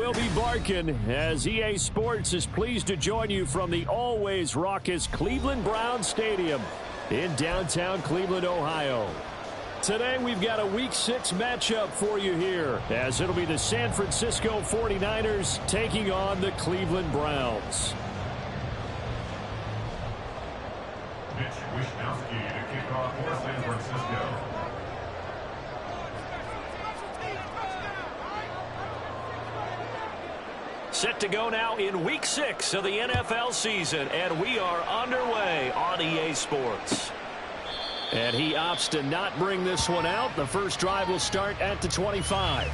will be barking as EA Sports is pleased to join you from the always raucous Cleveland Browns Stadium in downtown Cleveland, Ohio. Today we've got a Week 6 matchup for you here, as it'll be the San Francisco 49ers taking on the Cleveland Browns. Mitch Wishnowsky to kick off for San Francisco. Set to go now in Week 6 of the NFL season, and we are underway on EA Sports. And he opts to not bring this one out. The first drive will start at the 25.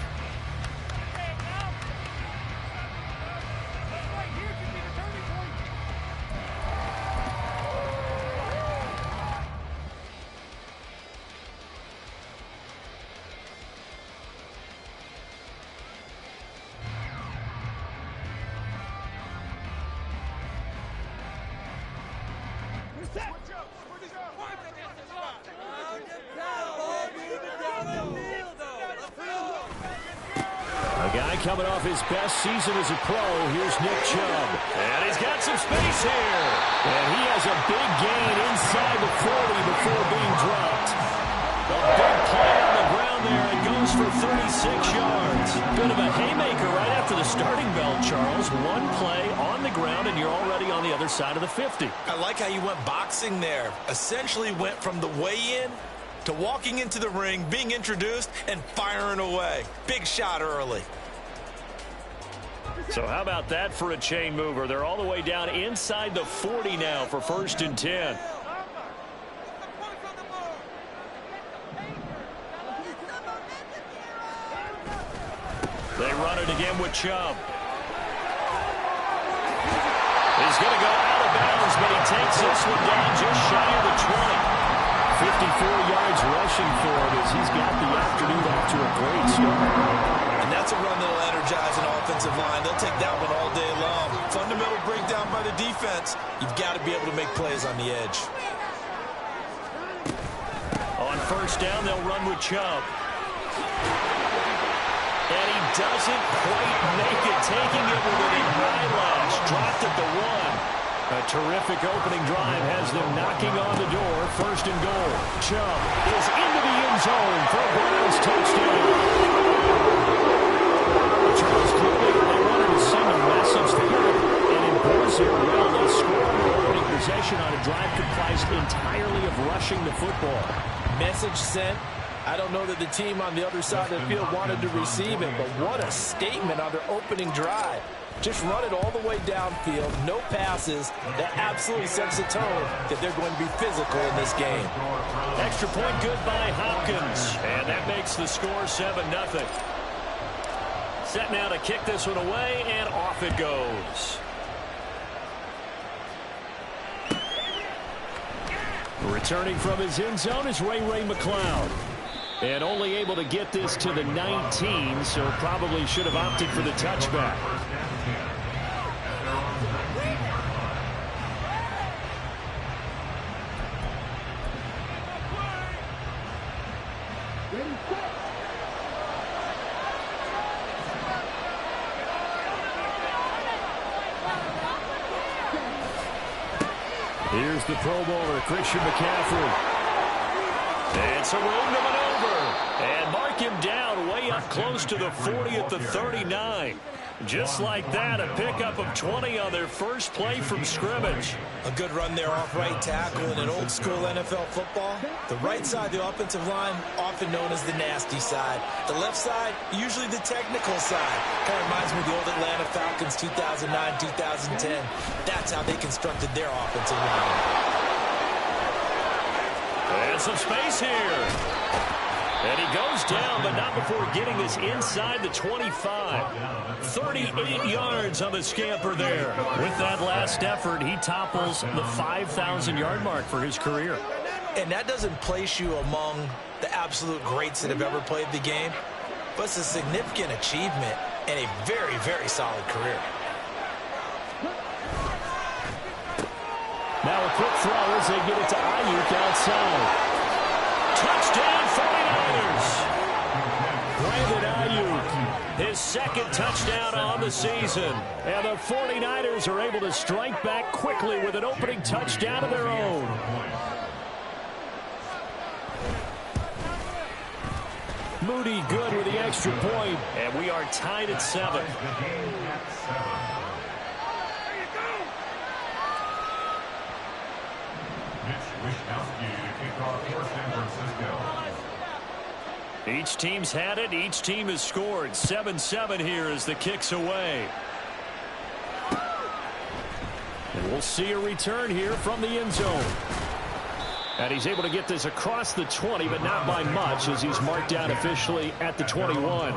A guy coming off his best season as a pro, here's Nick Chubb. And he's got some space here. And he has a big gain inside the 40 before being dropped. A big play on the ground there. It goes for 36 yards. Bit of a haymaker right after the starting bell, Charles. One play on the ground, and you're already on the other side of the 50. I like how you went boxing there. Essentially went from the weigh-in to walking into the ring, being introduced, and firing away. Big shot early. So how about that for a chain mover? They're all the way down inside the 40 now for 1st and 10. They run it again with Chubb. He's going to go out of bounds, but he takes this one down just shy of the 20. 54 yards rushing for him as he's got the afternoon off to a great start. And that's a run that'll energize an offensive line. They'll take that one all day long. Fundamental breakdown by the defense. You've got to be able to make plays on the edge. On 1st down, they'll run with Chubb. And he doesn't quite make it, taking it with an eyelash. Dropped at the 1. A terrific opening drive has them knocking on the door. 1st and goal. Chubb is into the end zone for a Browns touchdown. Charles, clearly they wanted to send a message there, and in Brazil, well, they scored the opening possession on a drive comprised entirely of rushing the football. Message sent. I don't know that the team on the other side of the field wanted to receive it, but what a statement on their opening drive. Just run it all the way downfield, no passes. That absolutely sets the tone that they're going to be physical in this game. Extra point good by Hopkins, and that makes the score 7-0. Set now to kick this one away, and off it goes. Returning from his end zone is Ray McCloud. And only able to get this to the 19, so probably should have opted for the touchback. Here's the Pro Bowler, Christian McCaffrey. It's a room to maneuver. And mark him down way up close to the 40 at the 39. Just like that, a pickup of 20 on their first play from scrimmage. A good run there off right tackle in an old-school NFL football. The right side, the offensive line, often known as the nasty side. The left side, usually the technical side. Kind of reminds me of the old Atlanta Falcons 2009, 2010. That's how they constructed their offensive line. And some space here. And he goes down, but not before getting us inside the 25. 38 yards on the scamper there. With that last effort, he topples the 5,000-yard mark for his career. And that doesn't place you among the absolute greats that have ever played the game, but it's a significant achievement and a very, very solid career. Now a quick throw as they get it to Ayuk outside. Touchdown 49ers! Brandon Ayuk His second touchdown on the season. And the 49ers are able to strike back quickly with an opening touchdown of their own. Moody good with the extra point. And we are tied at 7. Each team's had it. Each team has scored. 7-7 here as the kick's away. And we'll see a return here from the end zone. And he's able to get this across the 20, but not by much as he's marked down officially at the 21.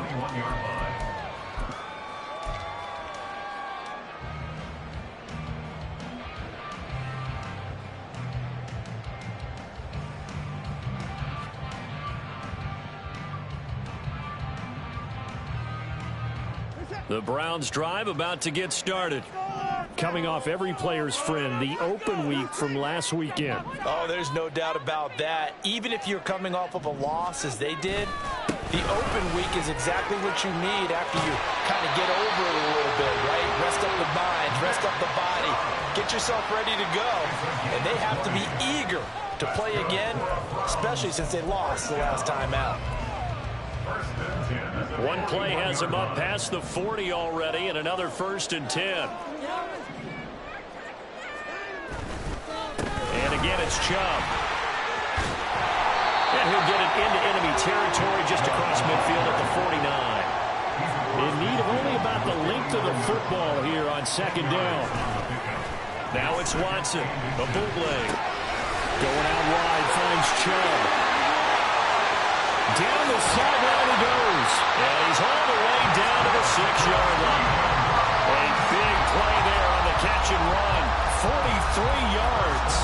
The Browns drive about to get started. Coming off every player's friend, the open week from last weekend. Oh, there's no doubt about that. Even if you're coming off of a loss as they did, the open week is exactly what you need after you kind of get over it a little bit, right? Rest up the mind, rest up the body, get yourself ready to go. And they have to be eager to play again, especially since they lost the last time out. One play has him up past the 40 already, and another 1st and 10. And again, it's Chubb. And he'll get it into enemy territory just across midfield at the 49. In need of only about the length of the football here on 2nd down. Now it's Watson, the bootleg. Going out wide, finds Chubb. Down the sideline he goes. And he's all the way down to the 6-yard line. A big play there on the catch and run. 43 yards.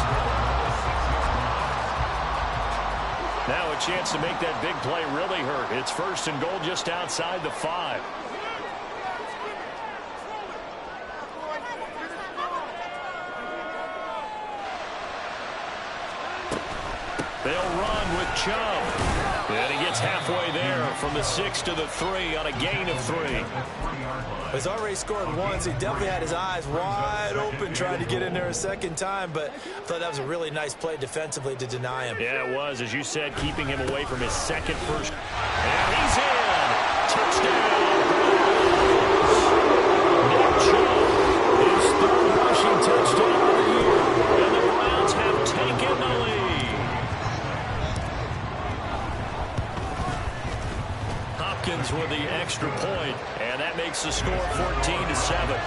Now a chance to make that big play really hurt. It's 1st and goal just outside the 5. They'll run with Chubb. And he gets halfway there from the 6 to the 3 on a gain of 3. He's already scored once. He definitely had his eyes wide open trying to get in there a second time, but I thought that was a really nice play defensively to deny him. Yeah, it was, as you said, keeping him away from his second first. And he's in. Touchdown. Nick Chubb, his 3rd rushing touchdown of the year. And the Browns have taken the lead. Hopkins with the extra point, and that makes the score 14-7.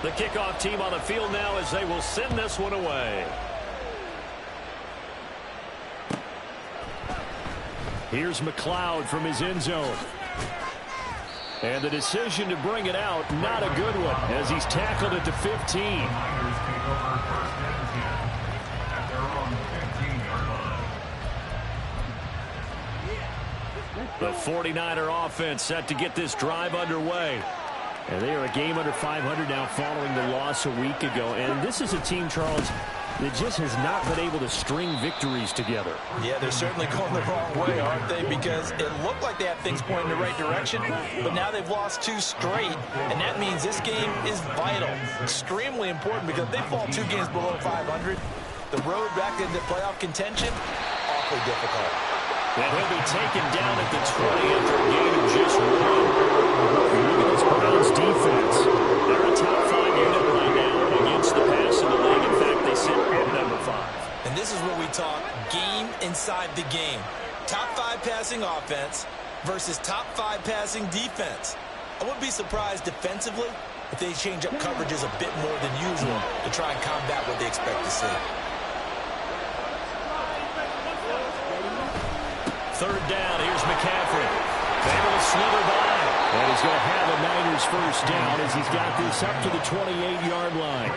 The kickoff team on the field now as they will send this one away. Here's McLeod from his end zone. And the decision to bring it out, not a good one, as he's tackled at the 15. The 49er offense set to get this drive underway. And they are a game under 500 now following the loss a week ago. And this is a team, Charles, that just has not been able to string victories together. Yeah, they're certainly going the wrong way, aren't they? Because it looked like they had things pointing in the right direction, but now they've lost 2 straight, and that means this game is vital, extremely important, because if they fall 2 games below 500, the road back into playoff contention, awfully difficult. And he'll be taken down at the 20 after a gain of just 1. Look at this Browns defense. They're a top 5 unit right now against the pass in the league. In fact, they sit at number 5. And this is where we talk game inside the game. Top 5 passing offense versus top 5 passing defense. I wouldn't be surprised defensively if they change up coverages a bit more than usual to try and combat what they expect to see. 3rd down, here's McCaffrey. Able to slither by. And he's going to have a Niners 1st down as he's got this up to the 28-yard line.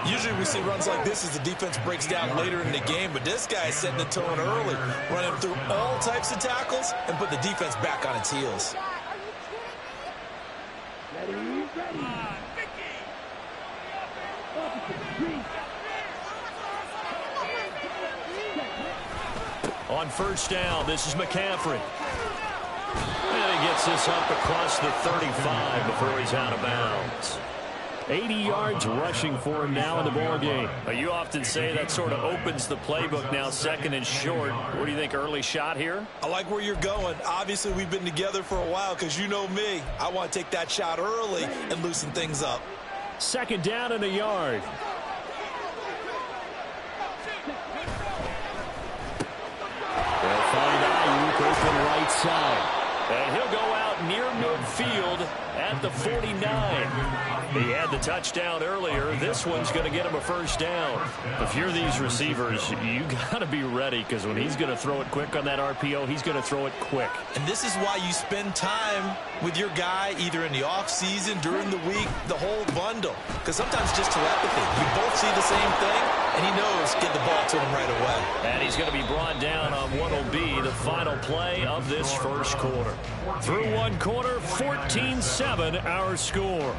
Usually we see runs like this as the defense breaks down later in the game, but this guy is setting the tone early, running through all types of tackles and put the defense back on its heels. On 1st down, this is McCaffrey. And he gets this up across the 35 before he's out of bounds. 80 yards rushing for him now in the ball game. You often say that sort of opens the playbook now, second and short. What do you think, early shot here? I like where you're going. Obviously, we've been together for a while because you know me. I want to take that shot early and loosen things up. Second down and a yard. They'll find Ayuk open right side. And he'll go out near midfield at the 49. He had the touchdown earlier. This one's going to get him a first down. If you're these receivers, you got to be ready, because when he's going to throw it quick on that RPO, he's going to throw it quick. And this is why you spend time with your guy either in the offseason, during the week, the whole bundle. Because sometimes just telepathy. You both see the same thing, and he knows get the ball to him right away. And he's going to be brought down on what will be the final play of this first quarter. Through one quarter, 14-7 our score.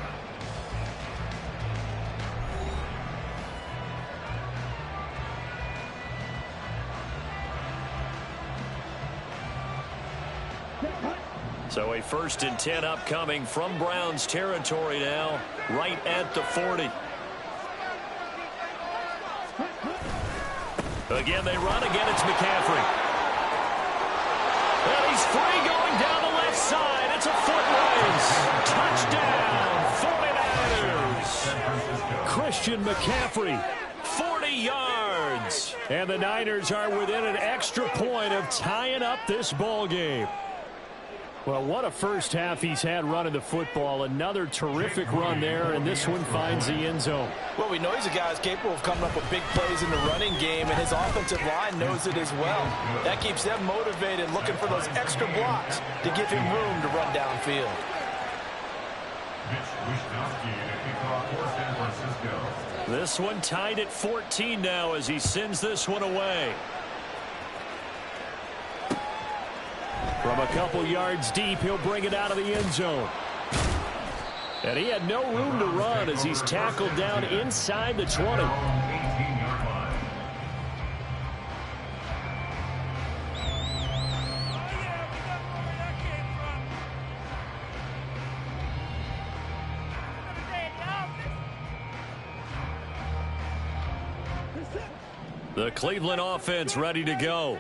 So a 1st and 10 upcoming from Browns territory now, right at the 40. Again, they run. Again, it's McCaffrey. And he's free going down the left side. It's a foot race. Touchdown, 49ers. Christian McCaffrey, 40 yards. And the Niners are within an extra point of tying up this ball game. Well, what a first half he's had running the football. Another terrific run there, and this one finds the end zone. Well, we know he's a guy who's capable of coming up with big plays in the running game, and his offensive line knows it as well. That keeps them motivated, looking for those extra blocks to give him room to run downfield. This one tied at 14 now as he sends this one away. From a couple yards deep, he'll bring it out of the end zone. And he had no room to run as he's tackled down inside the 20. The Cleveland offense ready to go.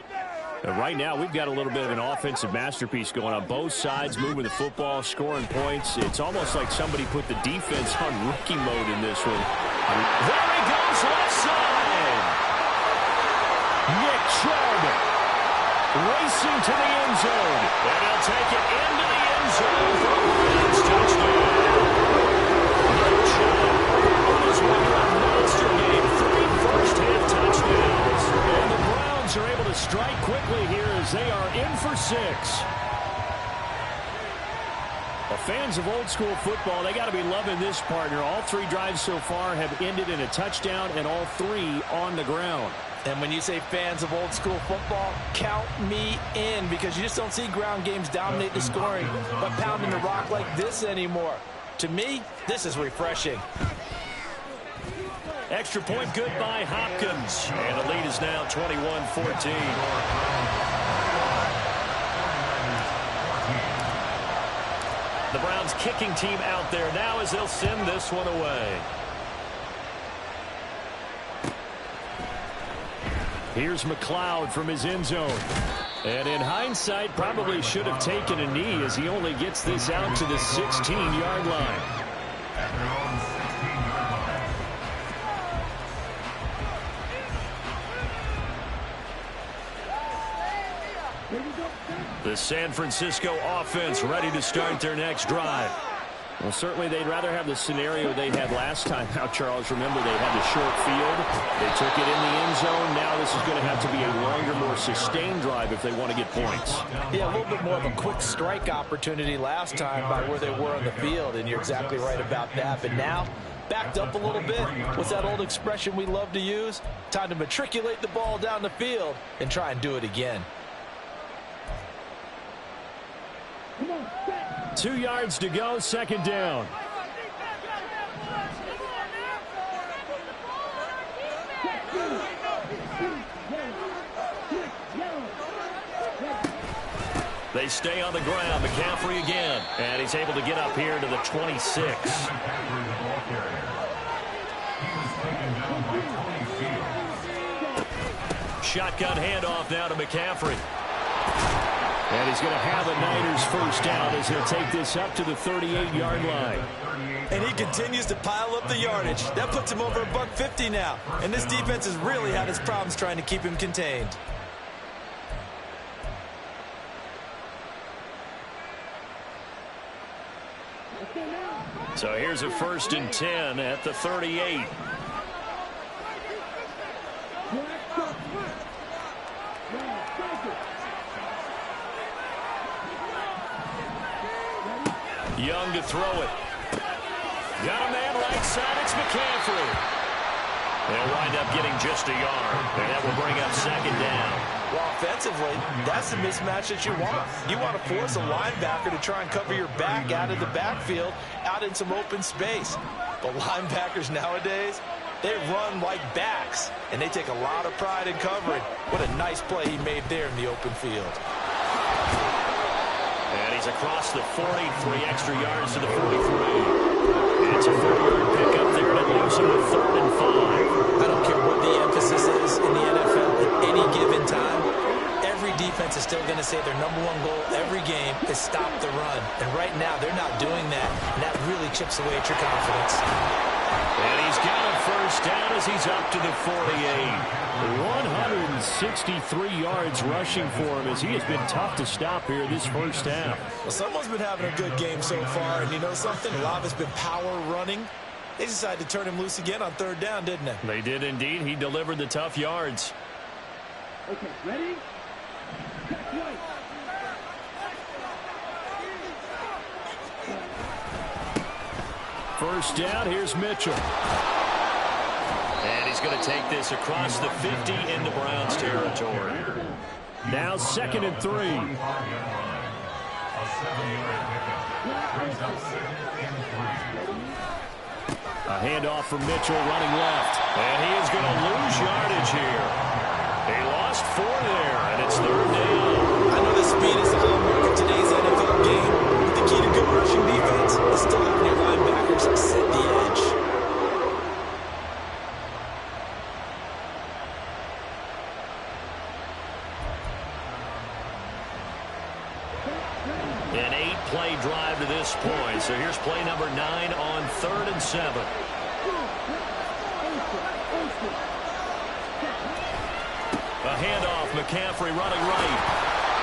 And right now, we've got a little bit of an offensive masterpiece going on both sides, moving the football, scoring points. It's almost like somebody put the defense on rookie mode in this one. There he goes, left side. Nick Chubb racing to the end zone. And he'll take it into the end zone for a Browns touchdown. Nick Chubb on his way to a monster game, 3 first-half touchdowns. And the Browns are able to strike quickly here as they are in for 6. Well, fans of old school football, they got to be loving this partner. All 3 drives so far have ended in a touchdown, and all 3 on the ground. And when you say fans of old school football, count me in, because you just don't see ground games dominate the scoring, but pounding the rock like this anymore. To me, this is refreshing. Extra point good by Hopkins. And the lead is now 21-14. The Browns kicking team out there now as they'll send this one away. Here's McLeod from his end zone. And in hindsight, probably should have taken a knee as he only gets this out to the 16-yard line. The San Francisco offense ready to start their next drive. Well, certainly they'd rather have the scenario they had last time out, Charles. Remember, they had the short field. They took it in the end zone. Now this is going to have to be a longer, more sustained drive if they want to get points. Yeah, a little bit more of a quick strike opportunity last time by where they were on the field, and you're exactly right about that. But now, backed up a little bit. What's that old expression we love to use? Time to matriculate the ball down the field and try and do it again. 2 yards to go, second down. They stay on the ground. McCaffrey again. And he's able to get up here to the 26. Shotgun handoff now to McCaffrey. And he's going to have a Niners first down as he'll take this up to the 38-yard line. And he continues to pile up the yardage. That puts him over $150 now. And this defense has really had its problems trying to keep him contained. So here's a 1st and 10 at the 38. Young to throw it. Got a man right side. It's McCaffrey. They'll wind up getting just a yard. And that will bring up 2nd down. Well, offensively, that's the mismatch that you want. You want to force a linebacker to try and cover your back out of the backfield, out in some open space. But linebackers nowadays, they run like backs, and they take a lot of pride in covering. What a nice play he made there in the open field. And he's across the 40, 3 extra yards to the 43. It's a 4-yard pickup there to lose him with 3rd and 5. I don't care what the emphasis is in the NFL at any given time. Every defense is still going to say their #1 goal every game is stop the run. And right now, they're not doing that, and that really chips away at your confidence. And he's got a first down as he's up to the 48. 163 yards rushing for him as he has been tough to stop here this first half. Well, someone's been having a good game so far, and you know something? A lot of it's been power running. They decided to turn him loose again on 3rd down, didn't they? They did indeed. He delivered the tough yards. Okay, ready? First down, here's Mitchell. And he's going to take this across the 50 into Browns territory. Now 2nd and 3. A handoff from Mitchell running left. And he is going to lose yardage here. He lost 4 there, and it's 3rd down. I know the speed is the hallmark of today's NFL game, but the key to good rushing defense is still having your linebackers set the edge. An 8-play drive to this point. So here's play number 9 on 3rd and 7. A handoff, McCaffrey running right.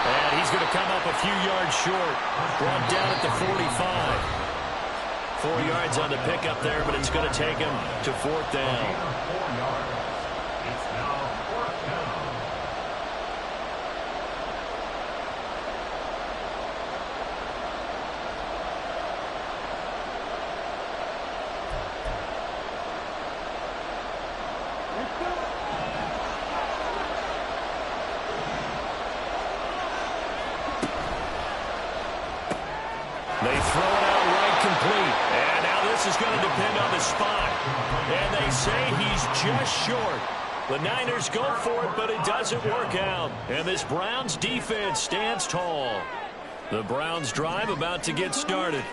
And he's going to come up a few yards short. Brought down at the 45. 4 yards on the pickup there, but it's going to take him to 4th down. It's now 4th down. They throw it out right complete. And now this is going to depend on the spot. And they say he's just short. The Niners go for it, but it doesn't work out. And this Browns defense stands tall. The Browns drive about to get started.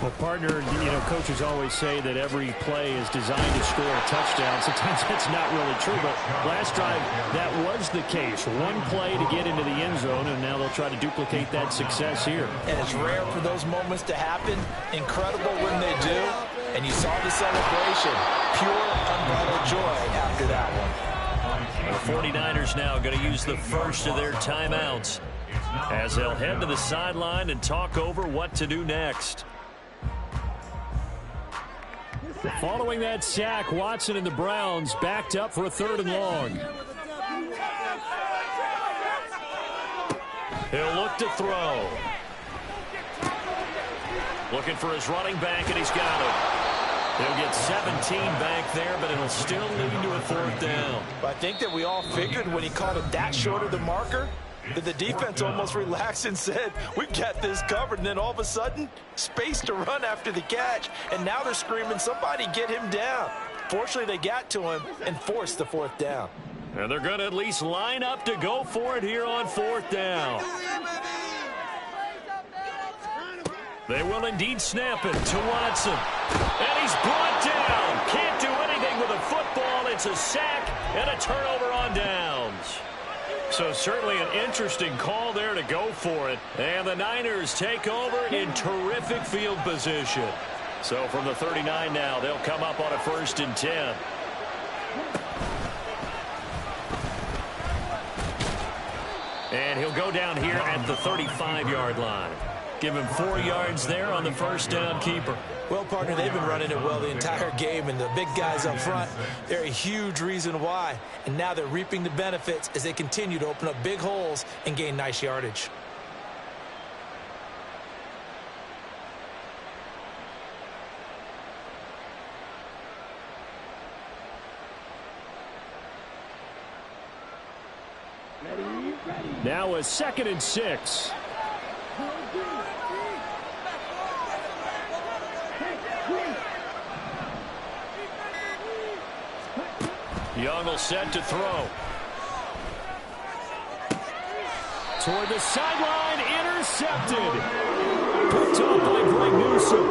Well, partner, you know, coaches always say that every play is designed to score a touchdown. Sometimes that's not really true, but last drive, that was the case. One play to get into the end zone, and now they'll try to duplicate that success here. And it's rare for those moments to happen. Incredible when they do. And you saw the celebration. Pure, unbridled joy after that one. The 49ers now going to use the first of their timeouts as they'll head to the sideline and talk over what to do next. Following that sack, Watson and the Browns backed up for a 3rd and long. He'll look to throw. Looking for his running back, and he's got it. He'll get 17 back there, but it'll still lead to a 4th down. I think that we all figured when he called it that short of the marker, that the defense almost relaxed and said, we've got this covered. And then all of a sudden, space to run after the catch. And now they're screaming, somebody get him down. Fortunately, they got to him and forced the 4th down. And they're going to at least line up to go for it here on 4th down. They will indeed snap it to Watson. And he's brought down. Can't do anything with a football. It's a sack and a turnover on downs. So certainly an interesting call there to go for it. And the Niners take over in terrific field position. So from the 39 now, they'll come up on a 1st and 10. And he'll go down here at the 35-yard line. Give him 4 yards there on the first down keeper. Well, partner, they've been running it well the entire game, and the big guys up front, they're a huge reason why. And now they're reaping the benefits as they continue to open up big holes and gain nice yardage. Now a 2nd and 6. Young will set to throw. Toward the sideline, intercepted. Picked up by Greg Newsome.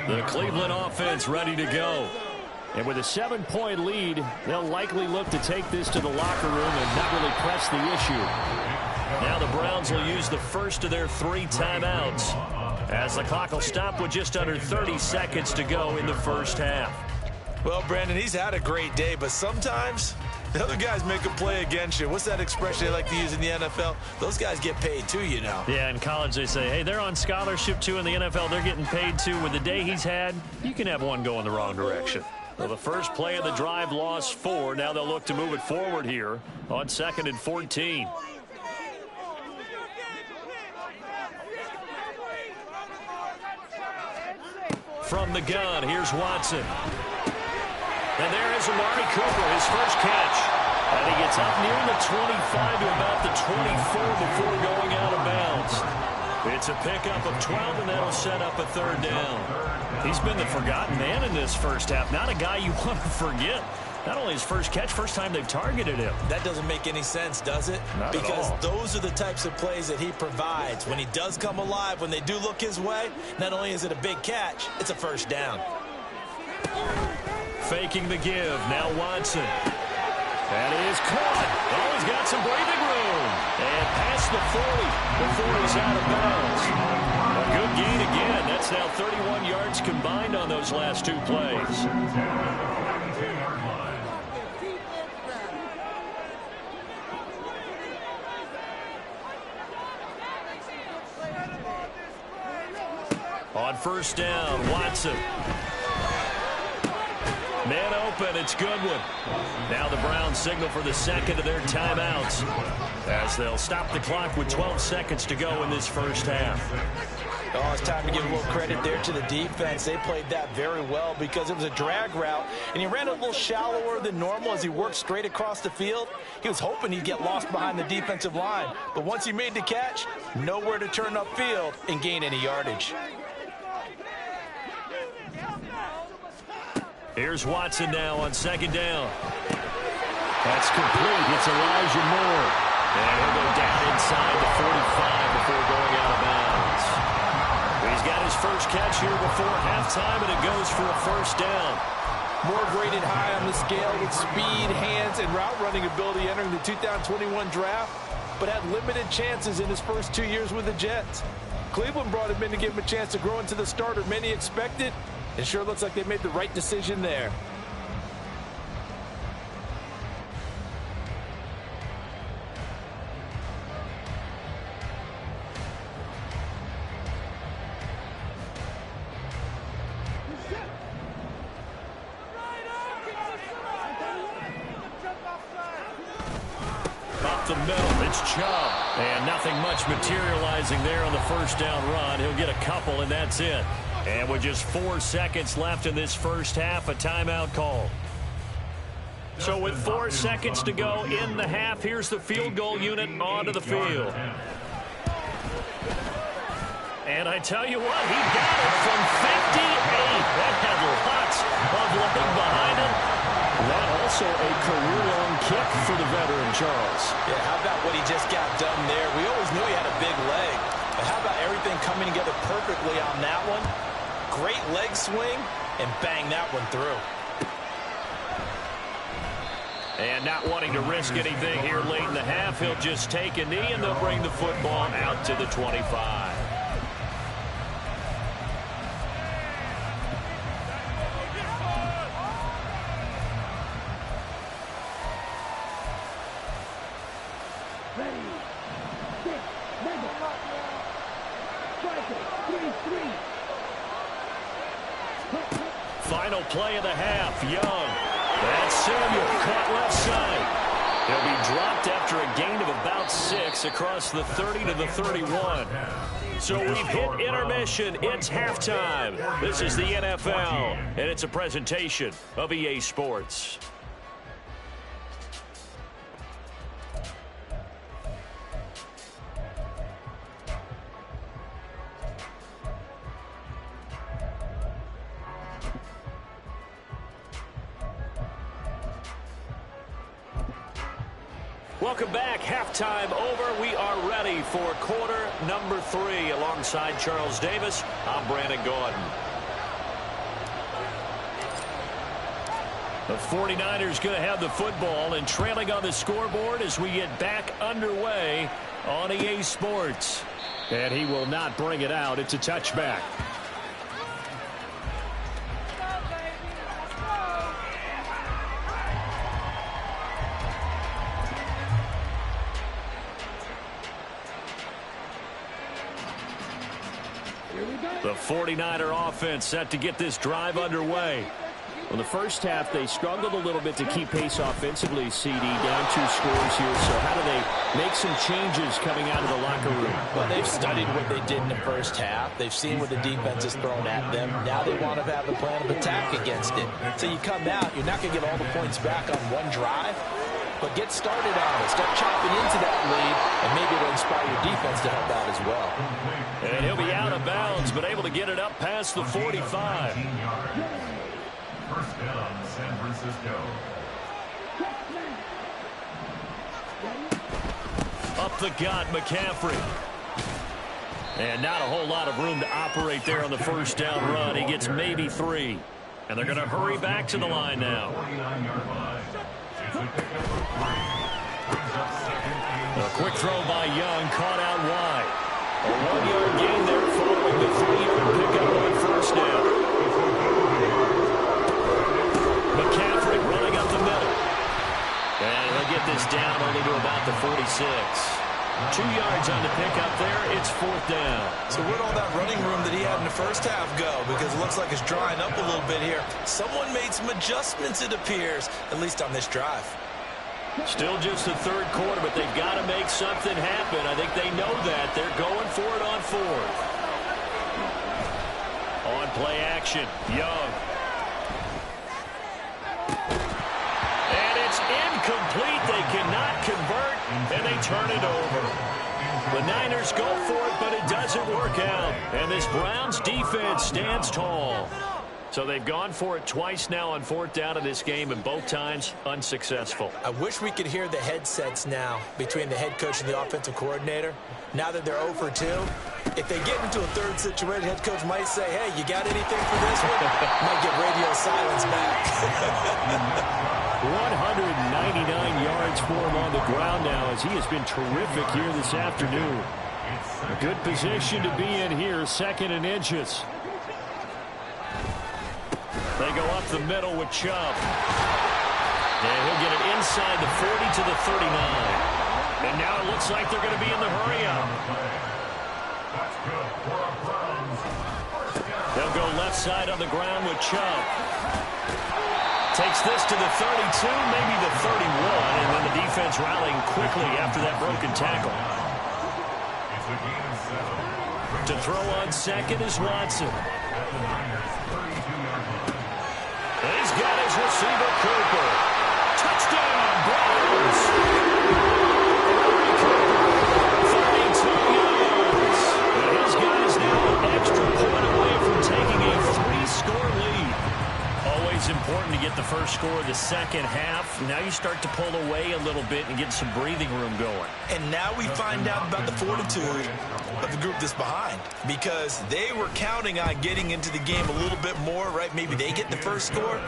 The Cleveland offense ready to go. And with a 7-point lead, they'll likely look to take this to the locker room and not really press the issue. Now the Browns will use the first of their 3 timeouts as the clock will stop with just under 30 seconds to go in the first half. Well, Brandon, he's had a great day, but sometimes the other guys make a play against you. What's that expression they like to use in the NFL? Those guys get paid too, you know. Yeah, in college they say, hey, they're on scholarship too. In the NFL, they're getting paid too. With the day he's had, you can have one go in the wrong direction. Well, the first play of the drive lost 4. Now they'll look to move it forward here on 2nd and 14. From the gun, here's Watson. And there is Amari Cooper, his first catch. And he gets up near the 25 to about the 24 before going out of bounds. It's a pickup of 12, and that'll set up a 3rd down. He's been the forgotten man in this first half. Not a guy you want to forget. Not only his first catch, first time they've targeted him. That doesn't make any sense, does it? Not because at all. Those are the types of plays that he provides. When he does come alive, when they do look his way, not only is it a big catch, it's a first down. Faking the give. Now Watson. That is caught. Oh, he's got some breathing room. And past the 40 before he's out of bounds. A good gain again. That's now 31 yards combined on those last 2 plays. On first down, Watson. Man open, it's Goodwin. Now the Browns signal for the 2nd of their timeouts as they'll stop the clock with 12 seconds to go in this first half. Oh, it's time to give a little credit there to the defense. They played that very well because it was a drag route, and he ran a little shallower than normal as he worked straight across the field. He was hoping he'd get lost behind the defensive line, but once he made the catch, nowhere to turn upfield and gain any yardage. Here's Watson now on 2nd down. That's complete. It's Elijah Moore. And he'll go down inside the 45 before going out of bounds. He's got his first catch here before halftime, and it goes for a first down. Moore graded high on the scale with speed, hands, and route running ability entering the 2021 draft, but had limited chances in his first 2 years with the Jets. Cleveland brought him in to give him a chance to grow into the starter many expected. It sure looks like they made the right decision there. Up the middle, it's Chubb. And nothing much materializing there on the first down run. He'll get a couple, and that's it. And with just 4 seconds left in this first half, a timeout call. So with 4 seconds to go in the half, here's the field goal unit onto the field. And I tell you what, he got it from 58. That had lots of leg behind it. That also a career-long kick for the veteran, Charles. Yeah, how about what he just got done there? We always knew he had a big leg. But how about everything coming together perfectly on that one? Great leg swing, and bang that one through. And not wanting to risk anything here late in the half, he'll just take a knee, and they'll bring the football out to the 25. Final play of the half, Young. That's Samuel, caught left side. He'll be dropped after a gain of about 6 across the 30 to the 31. So we've hit intermission. It's halftime. This is the NFL, and it's a presentation of EA Sports. Welcome back. Halftime over. We are ready for quarter number 3. Alongside Charles Davis, I'm Brandon Gaudin. The 49ers going to have the football and trailing on the scoreboard as we get back underway on EA Sports. And he will not bring it out. It's a touchback. The 49er offense set to get this drive underway. In the first half, they struggled a little bit to keep pace offensively, CD, down 2 scores here. So how do they make some changes coming out of the locker room? Well, they've studied what they did in the first half. They've seen what the defense has thrown at them. Now they want to have a plan of attack against it. So you come out, you're not going to get all the points back on one drive, but get started on it. Start chopping into that lead, and maybe it'll inspire your defense to help out as well. And he'll be out of bounds, but able to get it up past the 45. First down, San Francisco. Up the gut, McCaffrey. And not a whole lot of room to operate there on the first down run. He gets maybe 3. And they're going to hurry back to the line now. 49-yard line. A quick throw by Young, caught out wide. A 1-yard gain there following the 3-yard pickup on first down. McCaffrey running up the middle. And he'll get this down only to about the 46. 2 yards on the pickup there. It's 4th down. So where'd all that running room that he had in the first half go? Because it looks like it's drying up a little bit here. Someone made some adjustments, it appears, at least on this drive. Still just the third quarter, but they've got to make something happen. I think they know that. They're going for it on 4th. On play action, Young. And it's incomplete. They cannot convert, and they turn it over. The Niners go for it, but it doesn't work out. And this Browns defense stands tall. So they've gone for it twice now on 4th down in this game, and both times unsuccessful. I wish we could hear the headsets now between the head coach and the offensive coordinator. Now that they're 0 for 2, if they get into a third situation, head coach might say, hey, you got anything for this one? Might get radio silence back. 199 yards for him on the ground now as he has been terrific here this afternoon. A good position to be in here, 2nd and inches. They go up the middle with Chubb. And he'll get it inside the 40 to the 39. And now it looks like they're going to be in the hurry-up. They'll go left side on the ground with Chubb. Takes this to the 32, maybe the 31, and then the defense rallying quickly after that broken tackle. To throw on 2nd is Watson. And he's got his receiver, Cooper. Touchdown, Browns! 32 yards. And his guys now an extra point away from taking a 3-score lead. Always important to get the first score the second half. Now you start to pull away a little bit and get some breathing room going. And now we find out about the fortitude of the group that's behind, because they were counting on getting into the game a little bit more, right? Maybe they get the first score.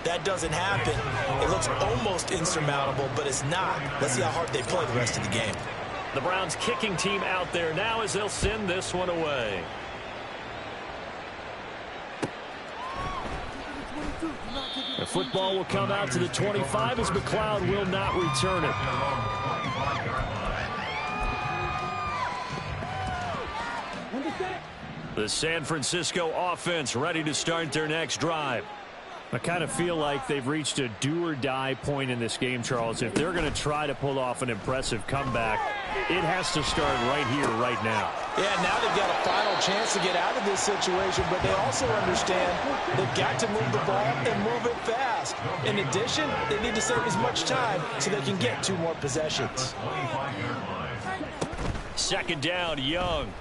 That doesn't happen. It looks almost insurmountable, but it's not. Let's see how hard they play the rest of the game. The Browns kicking team out there now as they'll send this one away. The football will come out to the 25 as McLeod will not return it. The San Francisco offense ready to start their next drive. I kind of feel like they've reached a do-or-die point in this game, Charles. If they're going to try to pull off an impressive comeback, it has to start right here, right now. Yeah, now they've got a final chance to get out of this situation, but they also understand they've got to move the ball and move it fast. In addition, they need to save as much time so they can get 2 more possessions. Second down, Young.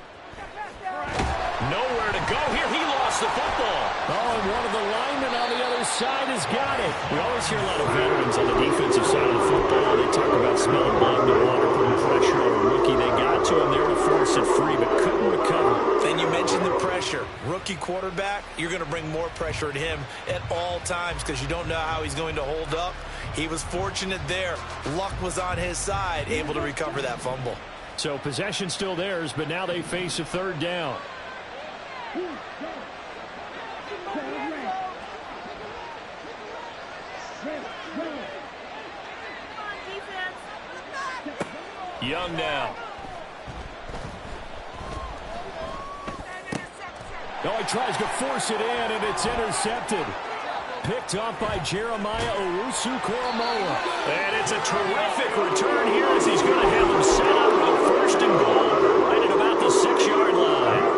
Nowhere to go here. He lost the football. Oh, and one of the linemen on the other side has got it. We always hear a lot of veterans on the defensive side of the football. They talk about smelling blood in the water, putting pressure on a rookie. They got to him there to force it free, but couldn't recover. And you mentioned the pressure. Rookie quarterback, you're going to bring more pressure at him at all times because you don't know how he's going to hold up. He was fortunate there. Luck was on his side, able to recover that fumble. So possession still theirs, but now they face a third down. Young now. Oh, he tries to force it in, and it's intercepted. Picked off by Jeremiah Owusu-Koramoah. And it's a terrific return here as he's going to have him set up with a first and goal right at about the 6-yard line.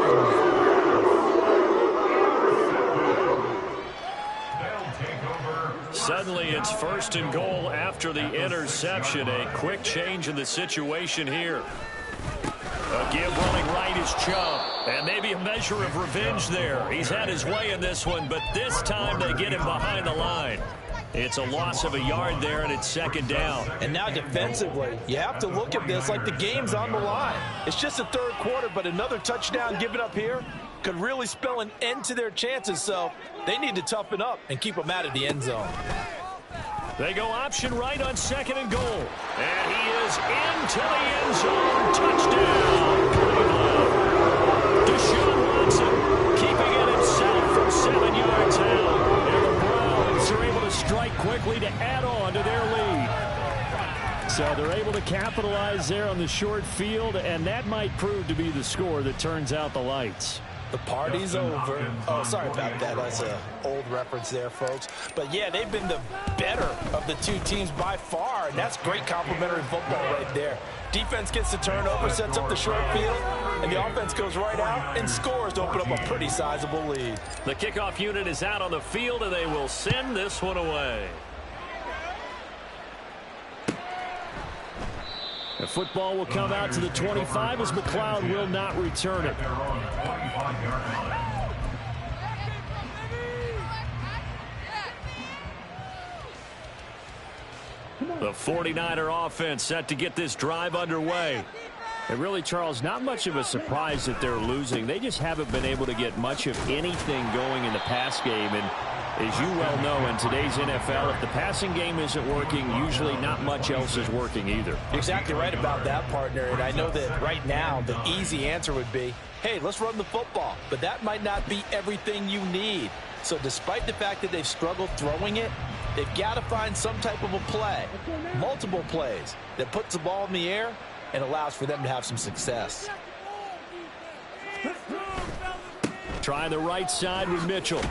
Suddenly it's first and goal after the interception. A quick change in the situation here. A give running right is Chubb. And maybe a measure of revenge there. He's had his way in this one, but this time they get him behind the line. It's a loss of a yard there, and it's second down. And now defensively, you have to look at this like the game's on the line. It's just the third quarter, but another touchdown given up here could really spell an end to their chances, so they need to toughen up and keep them out of the end zone. They go option right on second and goal. And he is into the end zone. Touchdown, Cleveland. Deshaun Watson keeping it himself from 7 yards out. And the Browns are able to strike quickly to add on to their lead. So they're able to capitalize there on the short field, and that might prove to be the score that turns out the lights. The party's over. Oh, sorry about that. That's an old reference there, folks. But, yeah, they've been the better of the two teams by far, and that's great complimentary football right there. Defense gets the turnover, sets up the short field, and the offense goes right out and scores to open up a pretty sizable lead. The kickoff unit is out on the field, and they will send this one away. The football will come out to the 25 as McLeod will not return it. The 49er offense set to get this drive underway. And really, Charles, not much of a surprise that they're losing. They just haven't been able to get much of anything going in the pass game. And as you well know, in today's NFL, if the passing game isn't working, usually not much else is working either. Exactly right about that, partner. And I know that right now the easy answer would be, hey, let's run the football. But that might not be everything you need. So despite the fact that they've struggled throwing it, they've got to find some type of a play, multiple plays, that puts the ball in the air and allows for them to have some success. Try the right side with Mitchell.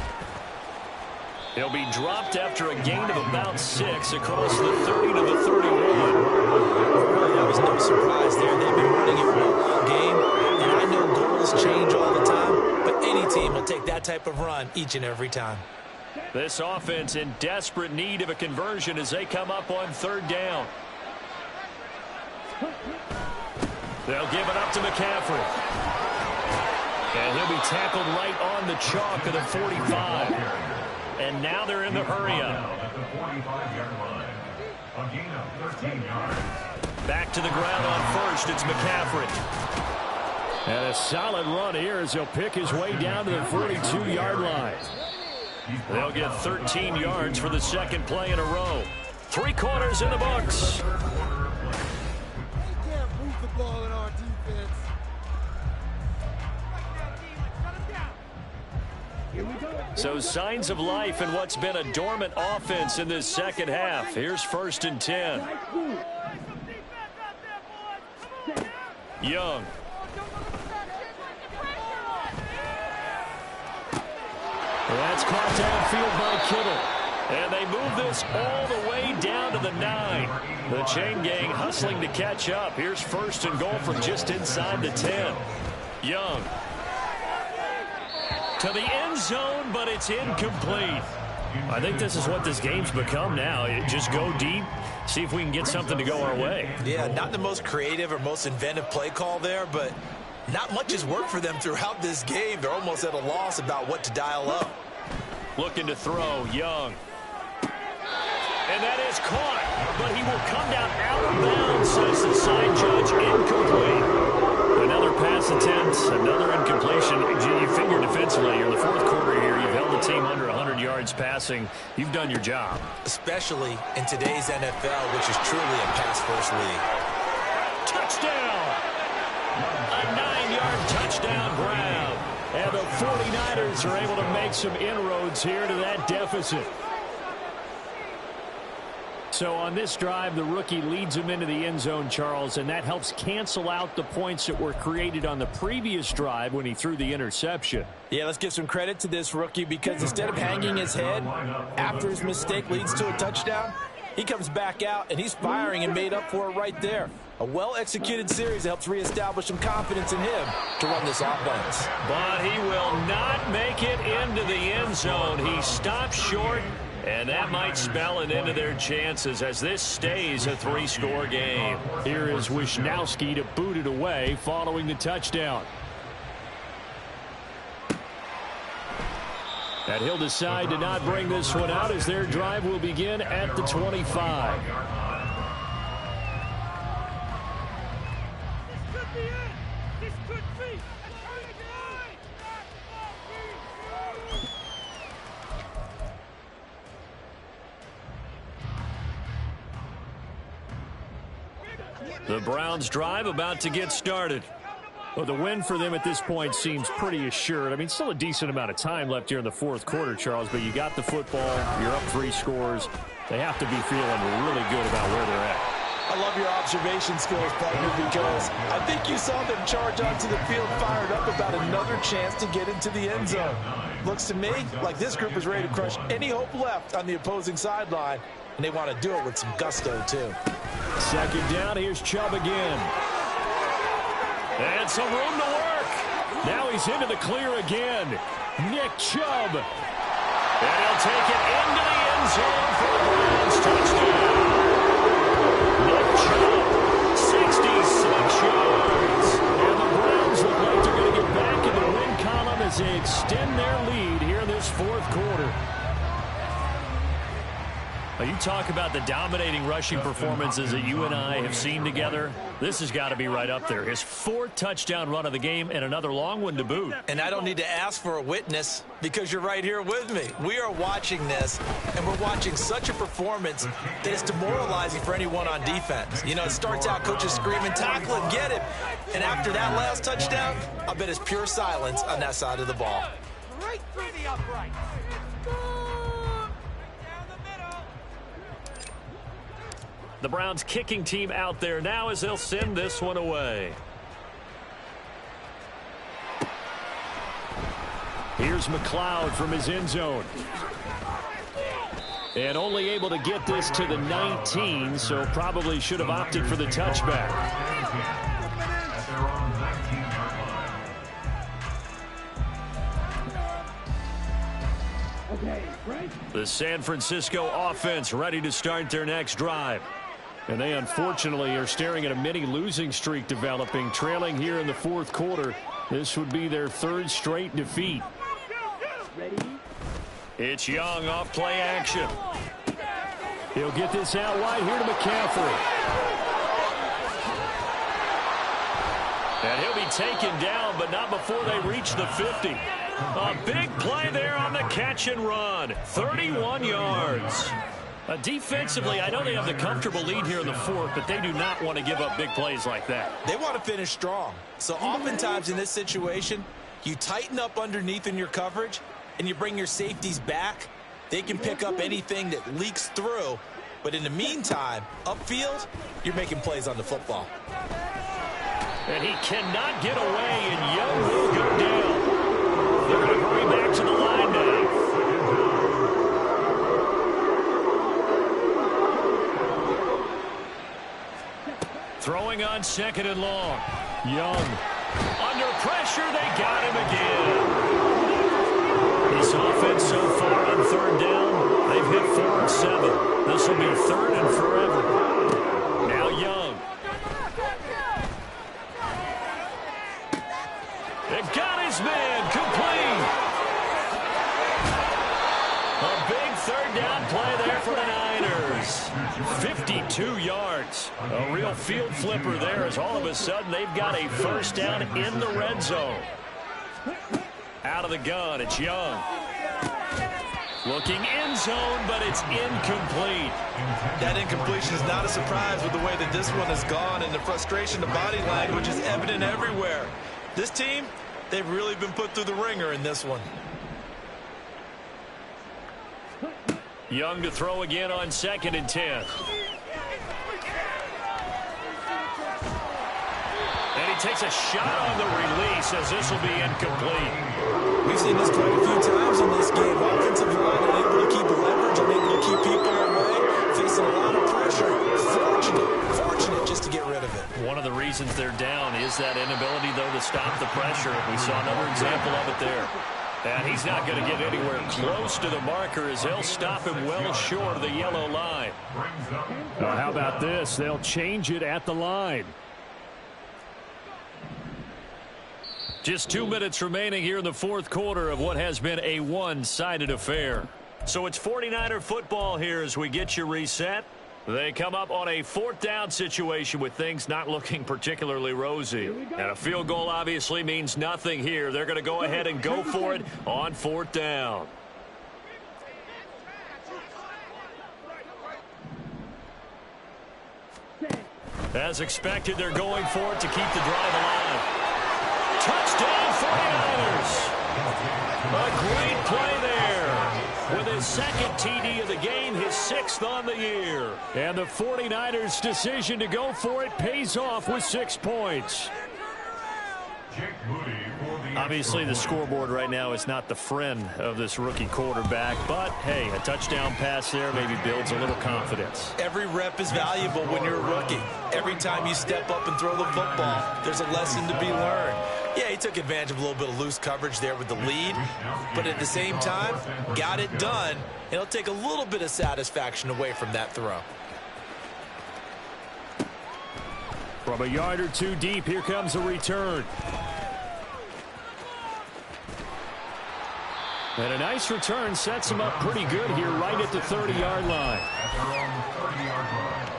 He'll be dropped after a gain of about 6 across the 30 to the 31. Really, that was no surprise there. They've been running it all game, and I know goals change all the time, but any team will take that type of run each and every time. This offense in desperate need of a conversion as they come up on third down. They'll give it up to McCaffrey. And he'll be tackled right on the chalk of the 45. and now they're in the hurry-up. At the 45-yard line. A gain of 13 yards. Back to the ground on first. It's McCaffrey. And a solid run here as he'll pick his way down to the 42-yard line. They'll get 13 yards for the second play in a row. 3 quarters in the books. They can't move the ball in our defense. So signs of life in what's been a dormant offense in this second half. Here's 1st and 10. Young. That's caught downfield by Kittle. And they move this all the way down to the 9. The chain gang hustling to catch up. Here's 1st and goal from just inside the 10. Young. To the end zone, but it's incomplete. I think this is what this game's become now. Just go deep, see if we can get something to go our way. Yeah, not the most creative or most inventive play call there, but not much has worked for them throughout this game. They're almost at a loss about what to dial up. Looking to throw, Young. And that is caught, but he will come down out of bounds, says the side judge. Incomplete. Another pass attempt, another incompletion. You figure defensively, you're in the 4th quarter here. You've held the team under 100 yards passing. You've done your job. Especially in today's NFL, which is truly a pass-first league. Touchdown! A 9-yard touchdown grab. And the 49ers are able to make some inroads here to that deficit. So on this drive, the rookie leads him into the end zone, Charles, and that helps cancel out the points that were created on the previous drive when he threw the interception. Yeah, let's give some credit to this rookie because instead of hanging his head after his mistake leads to a touchdown, he comes back out and he's firing and made up for it right there. A well-executed series that helps reestablish some confidence in him to run this offense. But he will not make it into the end zone. He stops short, and that might spell an end to their chances as this stays a 3-score game. Here is Wisnowski to boot it away following the touchdown. And he'll decide to not bring this one out as their drive will begin at the 25. The Browns' drive about to get started. Well, the win for them at this point seems pretty assured. I mean, still a decent amount of time left here in the 4th quarter, Charles, but you got the football, you're up 3 scores. They have to be feeling really good about where they're at. I love your observation skills, partner, because I think you saw them charge onto the field fired up about another chance to get into the end zone. Looks to me like this group is ready to crush any hope left on the opposing sideline, and they want to do it with some gusto, too. 2nd down, here's Chubb again. And some room to work. Now he's into the clear again. Nick Chubb. And he'll take it into the end zone for the Browns touchdown. Nick Chubb, 66 yards. And the Browns look like they're going to get back in the win column as they extend their lead here in this 4th quarter. Now, you talk about the dominating rushing performances that you and I have seen together. This has got to be right up there. His 4th touchdown run of the game and another long one to boot. And I don't need to ask for a witness because you're right here with me. We are watching this, and we're watching such a performance that is demoralizing for anyone on defense. You know, it starts out coaches screaming, tackle him, get him. And after that last touchdown, I bet it's pure silence on that side of the ball. Right through the upright. The Browns kicking team out there now as they'll send this one away. Here's McLeod from his end zone. And only able to get this to the 19, so probably should have opted for the touchback. The San Francisco offense ready to start their next drive. And they unfortunately are staring at a mini losing streak developing, trailing here in the 4th quarter. This would be their 3rd straight defeat. Ready? It's Young off play action. He'll get this out wide here to McCaffrey. And he'll be taken down, but not before they reach the 50. A big play there on the catch and run. 31 yards. Defensively, I know they have the comfortable lead here in the fourth, but they do not want to give up big plays like that. They want to finish strong. So oftentimes in this situation, you tighten up underneath in your coverage, and you bring your safeties back. They can pick up anything that leaks through. But in the meantime, upfield, you're making plays on the football. And he cannot get away, and Young will go down. They're going to hurry back to the line now. Throwing on 2nd and long. Young. Under pressure, they got him again. This offense so far on 3rd down, they've hit 4 and 7. This will be 3rd and forever. Now Young. They got his man complete. A big 3rd down play there for the Niners. 52 yards. A real field flipper there as all of a sudden they've got a 1st down in the red zone. Out of the gun, it's Young. Looking end zone, but it's incomplete. That incompletion is not a surprise with the way that this one has gone, and the frustration, the body language is evident everywhere. This team, they've really been put through the ringer in this one. Young to throw again on 2nd and 10. And he takes a shot on the release as this will be incomplete. We've seen this quite a few times in this game. Offensive line unable to keep leverage, unable to keep people away, facing a lot of pressure. Fortunate just to get rid of it. One of the reasons they're down is that inability, though, to stop the pressure. We saw another example of it there. And he's not going to get anywhere close to the marker as they'll stop him well short of the yellow line. Well, how about this? They'll change it at the line. Just 2 minutes remaining here in the 4th quarter of what has been a one-sided affair. So it's 49er football here as we get you reset. They come up on a 4th down situation with things not looking particularly rosy. And a field goal obviously means nothing here. They're going to go ahead and go for it on 4th down. As expected, they're going for it to keep the drive alive. Touchdown 49ers. A great play there. With his 2nd TD of the game, his 6th on the year. And the 49ers' decision to go for it pays off with 6 points. Obviously, the scoreboard right now is not the friend of this rookie quarterback. But, hey, a touchdown pass there maybe builds a little confidence. Every rep is valuable when you're a rookie. Every time you step up and throw the football, there's a lesson to be learned. Yeah, he took advantage of a little bit of loose coverage there with the lead. But at the same time, got it done. And it'll take a little bit of satisfaction away from that throw. From a yard or two deep, here comes a return. And a nice return sets him up pretty good here right at the 30-yard line. At their own 30-yard line.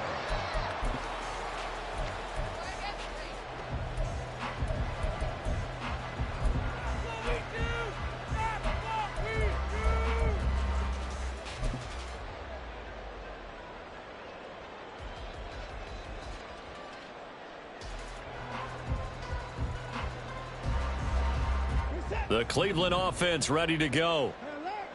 The Cleveland offense ready to go.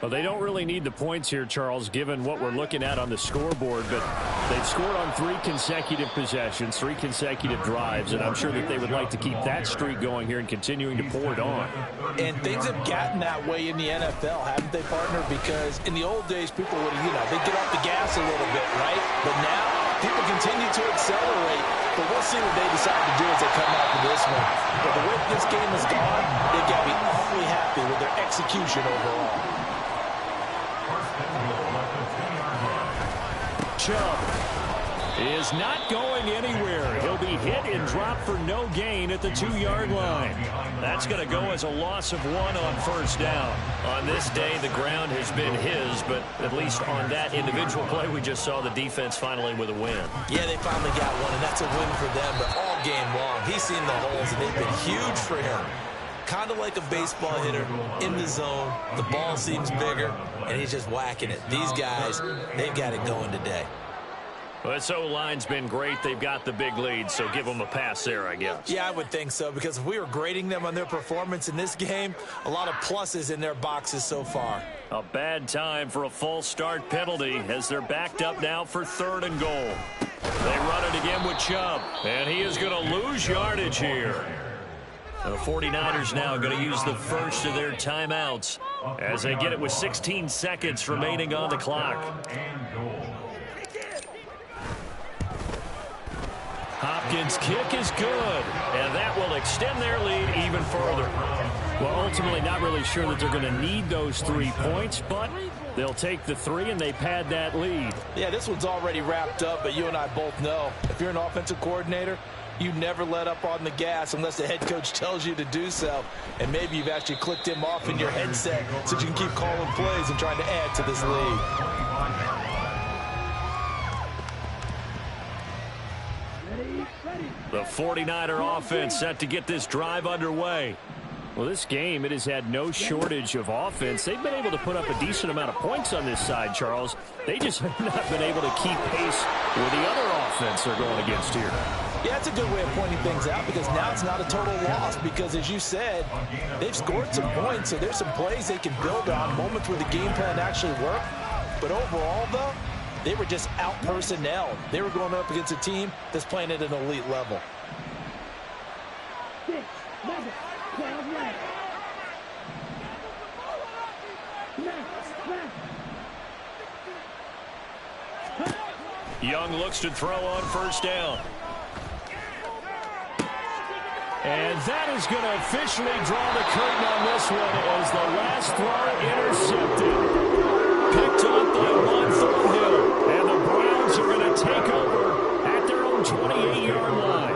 Well, they don't really need the points here, Charles, given what we're looking at on the scoreboard. But they've scored on 3 consecutive possessions, 3 consecutive drives, and I'm sure that they would like to keep that streak going here and continuing to pour it on. And things have gotten that way in the NFL, haven't they, partner? Because in the old days, people would, they'd get off the gas a little bit, right? But now, people continue to accelerate. But we'll see what they decide to do as they come out for this one. But the way this game has gone, they've got to be awfully happy with their execution overall. Chubb. is not going anywhere. He'll be hit and dropped for no gain at the 2-yard line. That's going to go as a loss of 1 on first down. On this day, the ground has been his, but at least on that individual play, we just saw the defense finally with a win. Yeah, they finally got one, and that's a win for them, but all game long, he's seen the holes, and they've been huge for him. Kind of like a baseball hitter in the zone. The ball seems bigger, and he's just whacking it. These guys, they've got it going today. Well, this O-line's been great. They've got the big lead, so give them a pass there, I guess. Yeah, I would think so, because if we were grading them on their performance in this game, a lot of pluses in their boxes so far. A bad time for a false start penalty as they're backed up now for 3rd and goal. They run it again with Chubb, and he is going to lose yardage here. The 49ers now going to use the first of their timeouts as they get it with 16 seconds remaining on the clock. Hopkins' kick is good, and that will extend their lead even further. Well, ultimately not really sure that they're going to need those 3 points, but they'll take the 3 and they pad that lead. Yeah, this one's already wrapped up, but you and I both know if you're an offensive coordinator, you never let up on the gas unless the head coach tells you to do so. And maybe you've actually clicked him off in your headset so you can keep calling plays and trying to add to this lead. The 49er offense set to get this drive underway. Well, this game, it has had no shortage of offense. They've been able to put up a decent amount of points on this side, Charles. They just have not been able to keep pace with the other offense they're going against here. Yeah, it's a good way of pointing things out because now it's not a total loss because, as you said, they've scored some points, so there's some plays they can build on, moments where the game plan actually worked. But overall, though, they were just out-personnelled. They were going up against a team that's playing at an elite level. 6, 11, 12 left. Young looks to throw on first down. And that is going to officially draw the curtain on this one as the last throw intercepted. Picked up by Juan Thornhill. And the Browns are going to take over at their own 28-yard line.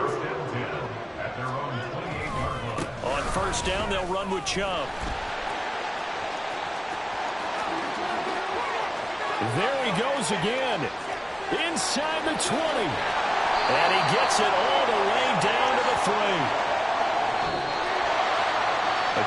On first down, they'll run with Chubb. There he goes again. Inside the 20. And he gets it all the way down to the 3.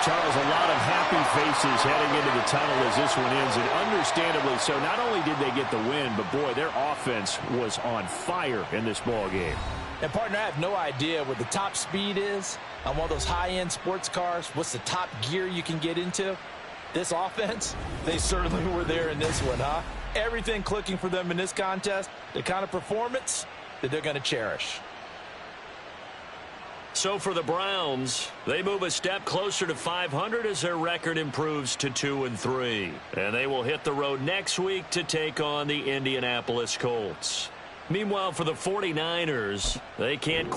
Charles, a lot of happy faces heading into the tunnel as this one ends, and understandably so. Not only did they get the win, but boy, their offense was on fire in this ball game. And, partner, I have no idea what the top speed is on one of those high-end sports cars. What's the top gear you can get into? This offense, they certainly were there in this one, huh? Everything clicking for them in this contest, the kind of performance that they're going to cherish. So for the Browns, they move a step closer to 500 as their record improves to 2-3. And they will hit the road next week to take on the Indianapolis Colts. Meanwhile, for the 49ers, they can't